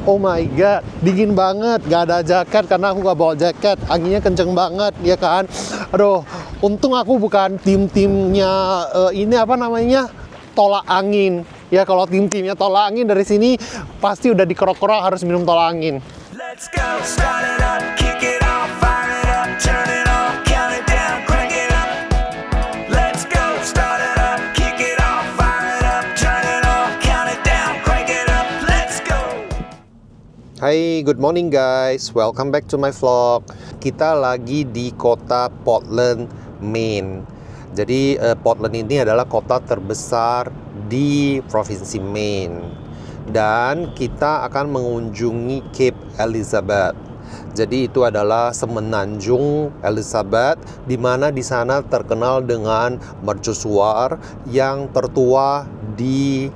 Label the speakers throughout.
Speaker 1: Oh my god, dingin banget, gak ada jaket karena aku gak bawa jaket. Anginnya kenceng banget, ya kan. Aduh, untung aku bukan tim-timnya ini apa namanya, tolak angin. Ya kalau tim-timnya tolak angin dari sini pasti udah dikerok-kerok harus minum tolak angin.
Speaker 2: Let's go, start it up, kick it off, fire it up, turn it on, count it down, crank it up. Let's go, start it up, kick it off, fire it up, turn it on, count it down, crank it up. Let's go.
Speaker 1: Hai, good morning guys. Welcome back to my vlog. Kita lagi di kota Portland, Maine. Jadi Portland ini adalah kota terbesar di provinsi Maine. Dan kita akan mengunjungi Cape Elizabeth. Jadi itu adalah semenanjung Elizabeth, di mana di sana terkenal dengan mercusuar yang tertua di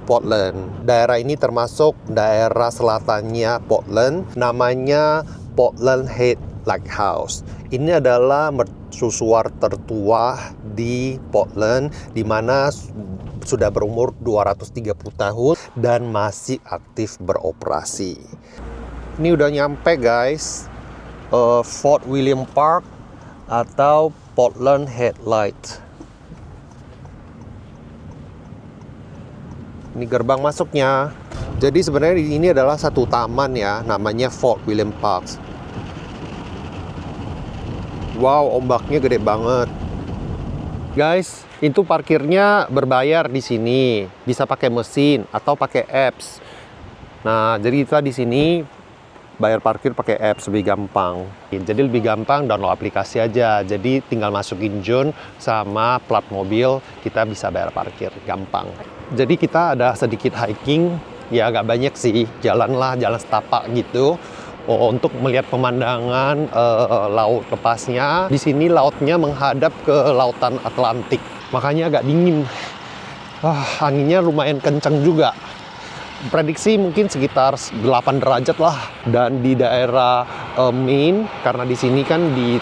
Speaker 1: Portland. Daerah ini termasuk daerah selatannya Portland, namanya Portland Head Lighthouse. Ini adalah mercusuar tertua di Portland, di mana sudah berumur 230 tahun dan masih aktif beroperasi. Ini udah nyampe guys, Fort William Park atau Portland Head Light. Ini gerbang masuknya. Jadi sebenarnya ini adalah satu taman ya, namanya Fort William Park. Wow, ombaknya gede banget. Guys, itu parkirnya berbayar di sini. Bisa pakai mesin atau pakai apps. Nah, jadi kita di sini bayar parkir pakai apps lebih gampang. Jadi lebih gampang download aplikasi aja. Jadi tinggal masukin zone sama plat mobil, kita bisa bayar parkir gampang. Jadi kita ada sedikit hiking, ya agak banyak sih, jalan setapak gitu. Untuk melihat pemandangan laut lepasnya. Di sini lautnya menghadap ke lautan Atlantik, makanya agak dingin. Anginnya lumayan kencang juga. Prediksi mungkin sekitar 8 derajat lah. Dan di daerah Maine, karena di sini kan di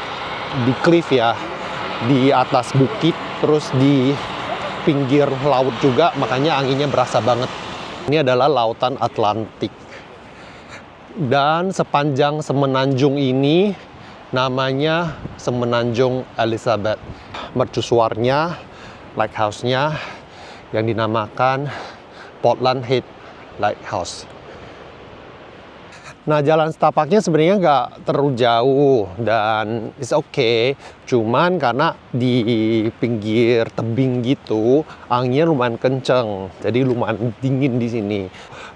Speaker 1: cliff ya, di atas bukit, terus di pinggir laut juga, makanya anginnya berasa banget. Ini adalah lautan Atlantik. Dan sepanjang semenanjung ini namanya Semenanjung Elizabeth. Mercusuarnya, lighthouse-nya yang dinamakan Portland Head Lighthouse. Nah, jalan setapaknya sebenarnya nggak terlalu jauh dan it's okay. Cuman karena di pinggir tebing gitu, anginnya lumayan kenceng, jadi lumayan dingin di sini.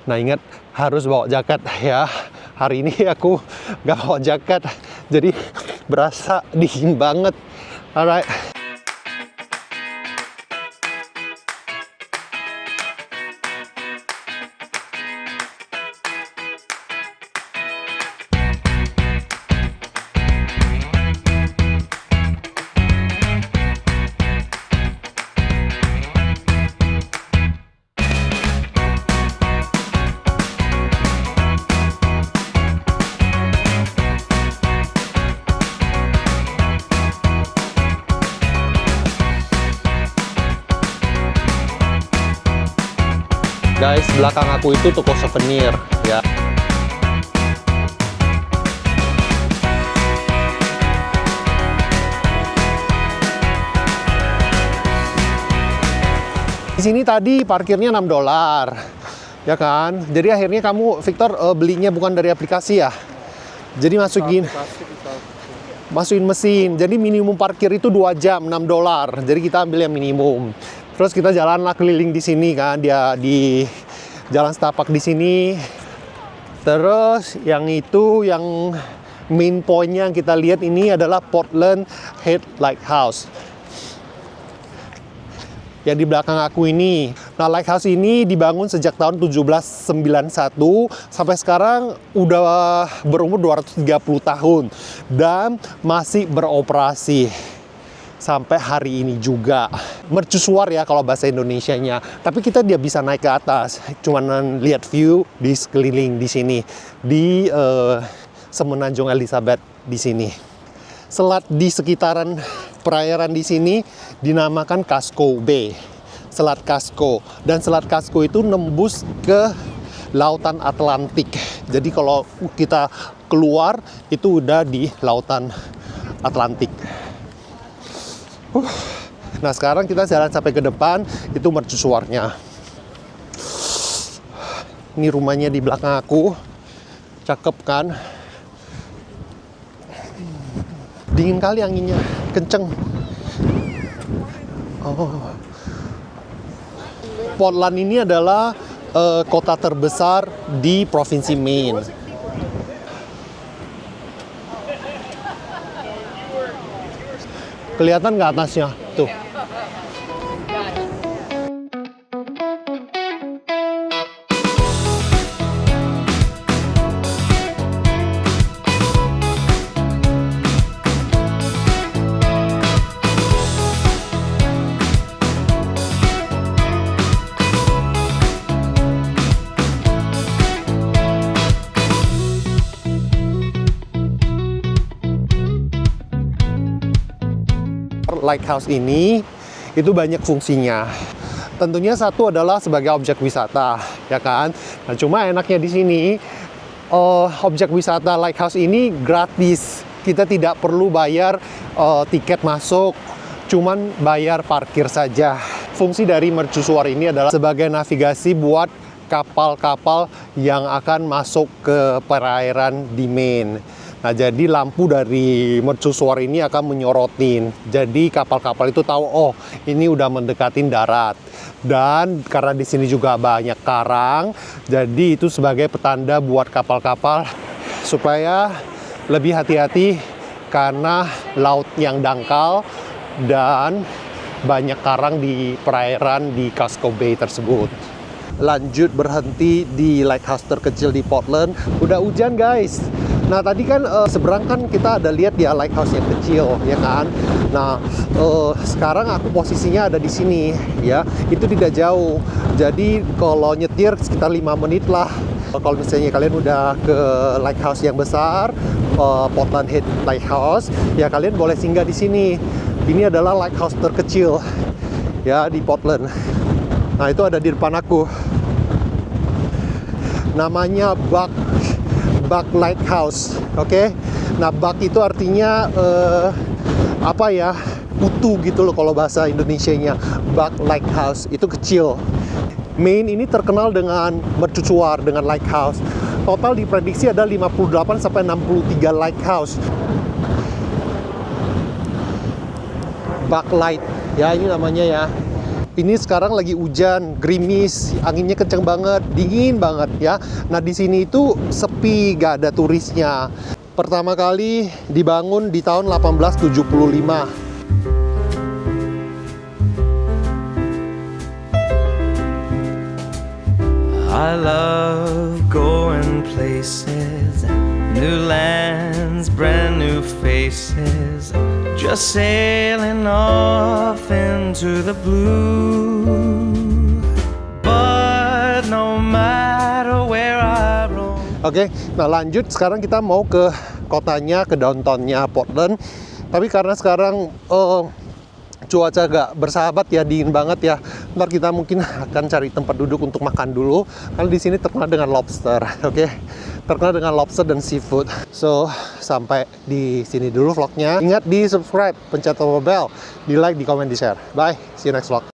Speaker 1: Nah, ingat harus bawa jaket ya. Hari ini aku nggak bawa jaket, jadi berasa dingin banget. Alright. Guys, belakang aku itu toko souvenir ya. Di sini tadi parkirnya $6, ya kan? Jadi akhirnya kamu, Victor, belinya bukan dari aplikasi ya. Jadi masukin mesin. Jadi minimum parkir itu 2 jam, $6. Jadi kita ambil yang minimum. Terus kita jalanlah keliling di sini kan, dia di jalan setapak di sini. Terus yang main point-nya yang kita lihat ini adalah Portland Head Lighthouse. Yang di belakang aku ini. Nah, lighthouse ini dibangun sejak tahun 1791 sampai sekarang udah berumur 230 tahun dan masih beroperasi sampai hari ini juga. Mercusuar ya kalau bahasa Indonesianya. Tapi kita dia bisa naik ke atas. Cuman lihat view di sekeliling di sini. Di Semenanjung Elizabeth di sini. Selat di sekitaran perairan di sini dinamakan Casco Bay. Selat Casco. Dan Selat Casco itu nembus ke lautan Atlantik. Jadi kalau kita keluar itu udah di lautan Atlantik. Nah sekarang kita jalan sampai ke depan, itu mercusuarnya. Ini rumahnya di belakang aku, cakep kan? Dingin kali anginnya, kenceng. Oh. Portland ini adalah kota terbesar di provinsi Maine. Kelihatan nggak atasnya? Tuh. Lighthouse ini itu banyak fungsinya. Tentunya satu adalah sebagai objek wisata, ya kan? Nah, cuma enaknya di sini objek wisata Lighthouse ini gratis. Kita tidak perlu bayar tiket masuk, cuman bayar parkir saja. Fungsi dari mercusuar ini adalah sebagai navigasi buat kapal-kapal yang akan masuk ke perairan di Maine. Nah, jadi lampu dari mercusuar ini akan menyorotin. Jadi kapal-kapal itu tahu, oh ini udah mendekatin darat. Dan karena di sini juga banyak karang, jadi itu sebagai petanda buat kapal-kapal supaya lebih hati-hati karena laut yang dangkal dan banyak karang di perairan di Casco Bay tersebut. Lanjut berhenti di lighthouse terkecil di Portland. Udah hujan guys. Nah tadi kan seberang kan kita ada lihat ya lighthouse yang kecil, ya kan. Nah sekarang aku posisinya ada di sini, ya. Itu tidak jauh. Jadi kalau nyetir sekitar 5 menit lah. Kalau misalnya kalian udah ke lighthouse yang besar, Portland Head Lighthouse, ya kalian boleh singgah di sini. Ini adalah lighthouse terkecil, ya di Portland. Nah itu ada di depan aku. Namanya Buck Lighthouse, oke? Nah, Buck itu artinya apa ya? Utuh gitu loh kalau bahasa Indonesianya. Buck Lighthouse itu kecil. Maine ini terkenal dengan mercusuar, dengan lighthouse. Total diprediksi ada 58 sampai 63 lighthouse. Buck Light, ya ini namanya ya. Ini sekarang lagi hujan, gerimis, anginnya kenceng banget, dingin banget ya. Nah di sini itu sepi, gak ada turisnya. Pertama kali dibangun di tahun 1875.
Speaker 3: I love going places, new lands, brand new faces. Just sailing off into the blue. But no matter where I roam.
Speaker 1: Oke, nah lanjut sekarang kita mau ke kotanya, ke downtownnya Portland. Tapi karena sekarang cuaca gak bersahabat ya, dingin banget ya. Ntar kita mungkin akan cari tempat duduk untuk makan dulu. Karena di sini terkenal dengan lobster, oke? Terkenal dengan lobster dan seafood. So, sampai di sini dulu vlognya. Ingat di subscribe, pencet tombol bell, di like, di komen, di share. Bye, see you next vlog.